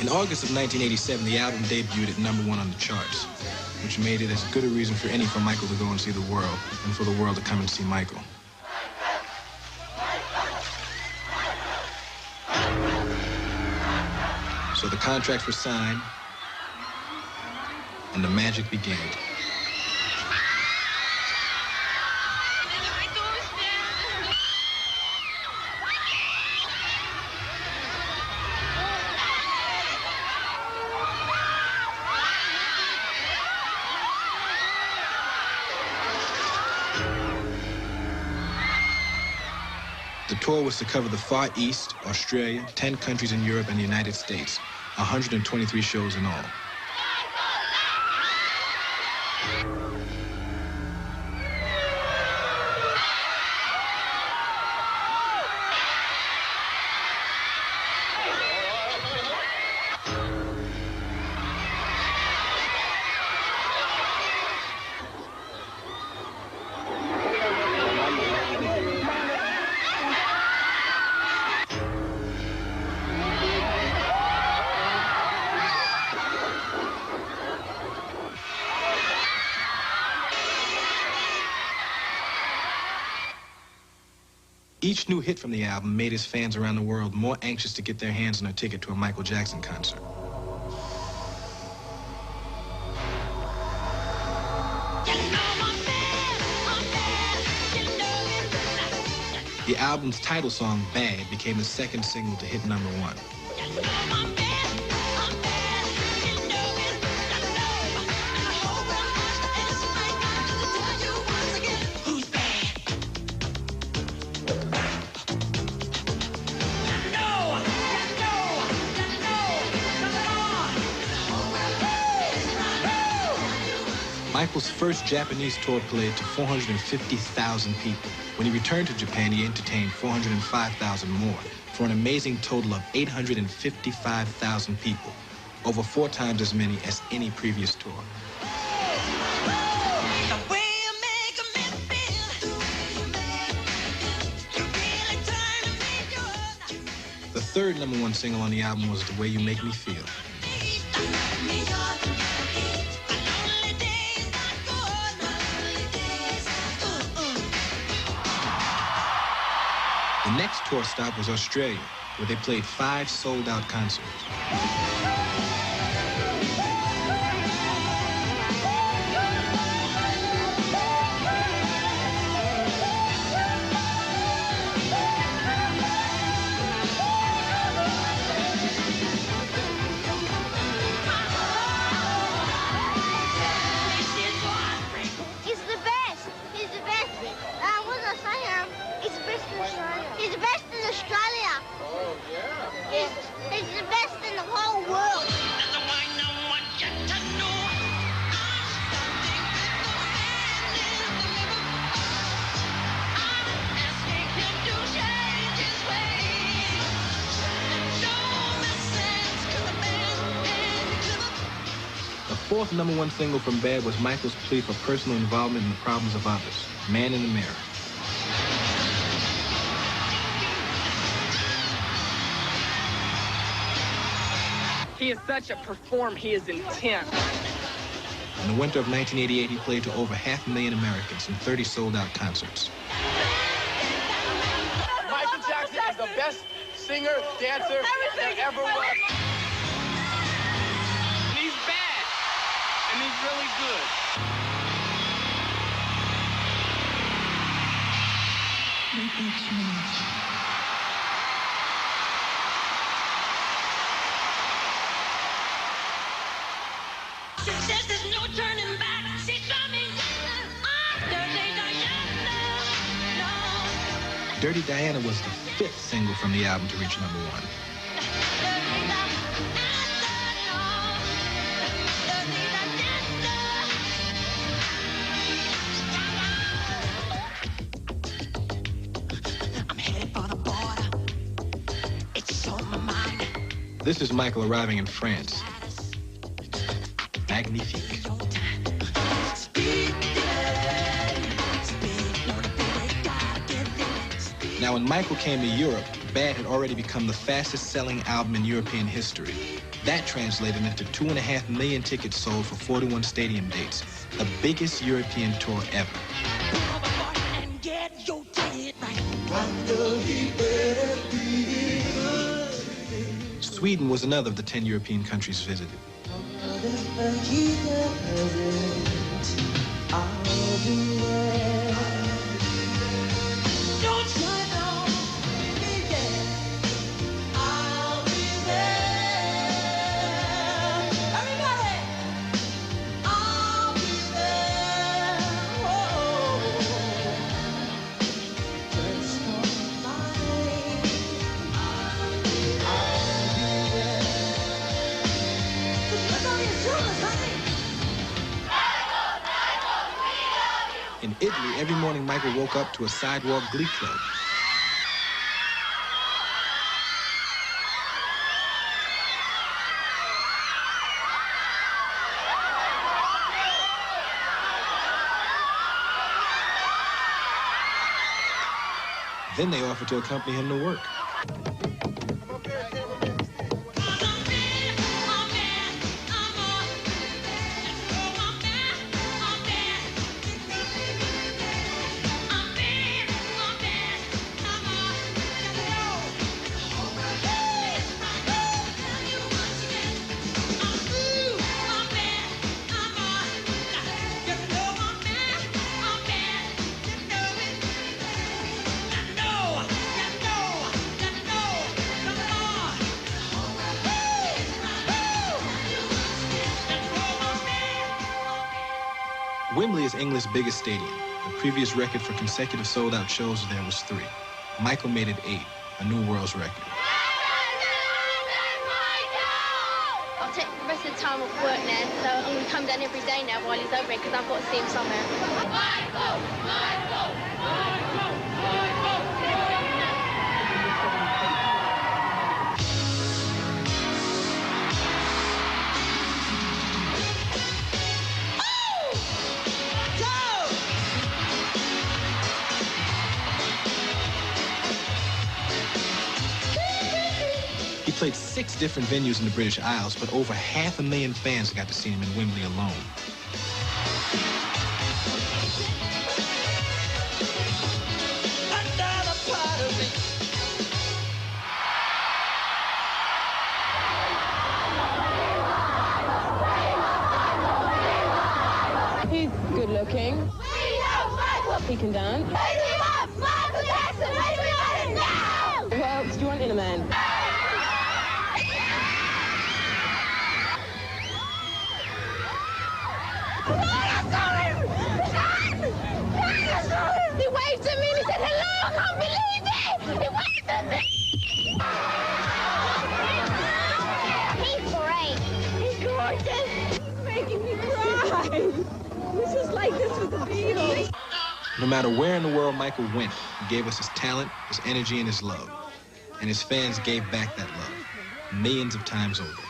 In August of 1987, the album debuted at #1 on the charts, which made it as good a reason for any for Michael to go and see the world, and for the world to come and see Michael. So the contracts were signed, and the magic began. The tour was to cover the Far East, Australia, 10 countries in Europe, and the United States, 123 shows in all. Each new hit from the album made his fans around the world more anxious to get their hands on a ticket to a Michael Jackson concert. The album's title song, Bad, became the second single to hit #1. Michael's first Japanese tour played to 450,000 people. When he returned to Japan, he entertained 405,000 more, for an amazing total of 855,000 people, over 4 times as many as any previous tour. The third #1 single on the album was The Way You Make Me Feel. The next tour stop was Australia, where they played 5 sold-out concerts. He's the best in Australia. Oh, yeah. He's the best in the whole world. The fourth #1 single from Bad was Michael's plea for personal involvement in the problems of others, Man in the Mirror. He is such a performer. He is intense. In the winter of 1988, he played to over 500,000 Americans in 30 sold-out concerts. Michael Jackson is the best singer, dancer there ever was. And he's bad. And he's really good. Make that change. Success is no turning back. See something. Dirty Diana. No. Dirty Diana was the 5th single from the album to reach #1. I'm headed for the border. It's on my mind. This is Michael arriving in France. Magnifique. Now, when Michael came to Europe, Bad had already become the fastest-selling album in European history. That translated into 2.5 million tickets sold for 41 stadium dates, the biggest European tour ever. Sweden was another of the 10 European countries visited. In Italy, every morning Michael woke up to a sidewalk glee club. Then they offered to accompany him to work. Wembley is England's biggest stadium. The previous record for consecutive sold-out shows there was 3. Michael made it 8, a new world's record. I'll take the rest of the time off work now, so I'm going to come down every day now while he's over here, because I've got to see him somewhere. Michael! Michael! Michael! He played 6 different venues in the British Isles, but over 500,000 fans got to see him in Wembley alone. He's good looking. He can dance. What else do you want in a man? He waved at me and he said, hello, I can't believe it! He waved at me! He's great. He's gorgeous. He's making me cry. This is like this with the Beatles. No matter where in the world Michael went, he gave us his talent, his energy, and his love. And his fans gave back that love, millions of times over.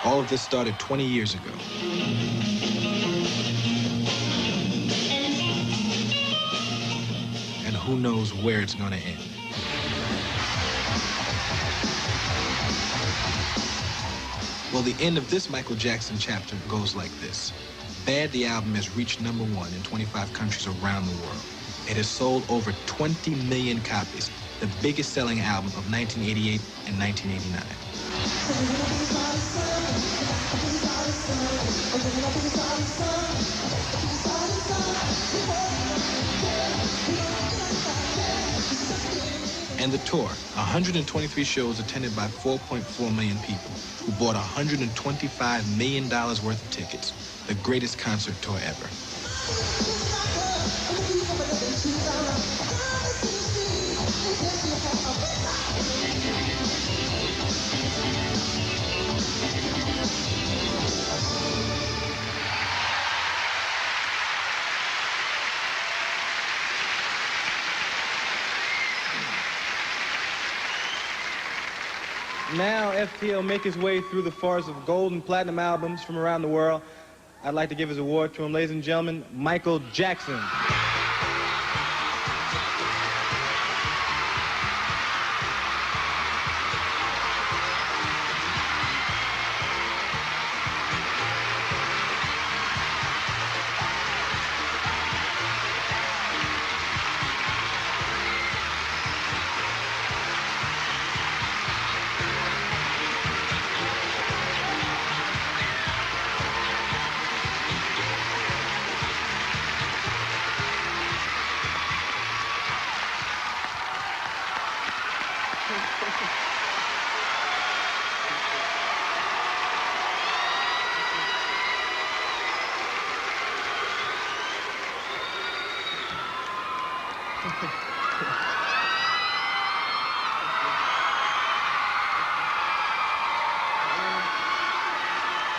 All of this started 20 years ago. And who knows where it's gonna end. Well, the end of this Michael Jackson chapter goes like this. Bad, the album, has reached #1 in 25 countries around the world. It has sold over 20 million copies, the biggest selling album of 1988 and 1989. And the tour, 123 shows attended by 4.4 million people who bought $125 million worth of tickets. The greatest concert tour ever. Now, FT will make his way through the forest of gold and platinum albums from around the world. I'd like to give his award to him, ladies and gentlemen, Michael Jackson.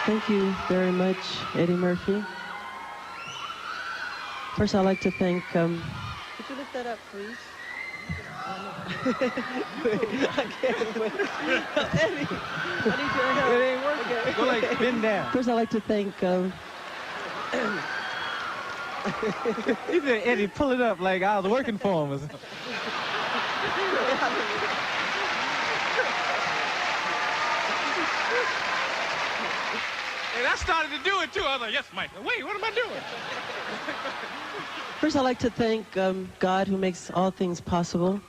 Thank you very much, Eddie Murphy. First, I'd like to thank... Could you lift that up, please? I can't wait. Eddie, I need your help. It ain't working. Okay. Go like bend down. First, I'd like to thank... He said, Eddie, pull it up like I was working for him or something. And I started to do it too. I was like, yes, Mike. Wait, what am I doing? First, I'd like to thank God, who makes all things possible.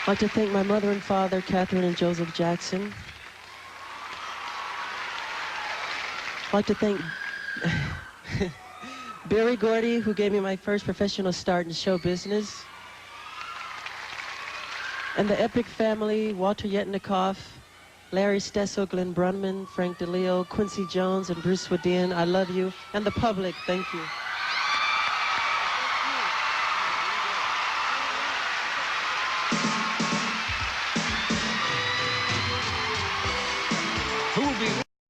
I'd like to thank my mother and father, Catherine and Joseph Jackson. I'd like to thank Barry Gordy, who gave me my first professional start in show business. And the Epic family, Walter Yetnikoff, Larry Stesso, Glenn Brunman, Frank DeLeo, Quincy Jones, and Bruce Swedien. I love you. And the public, thank you.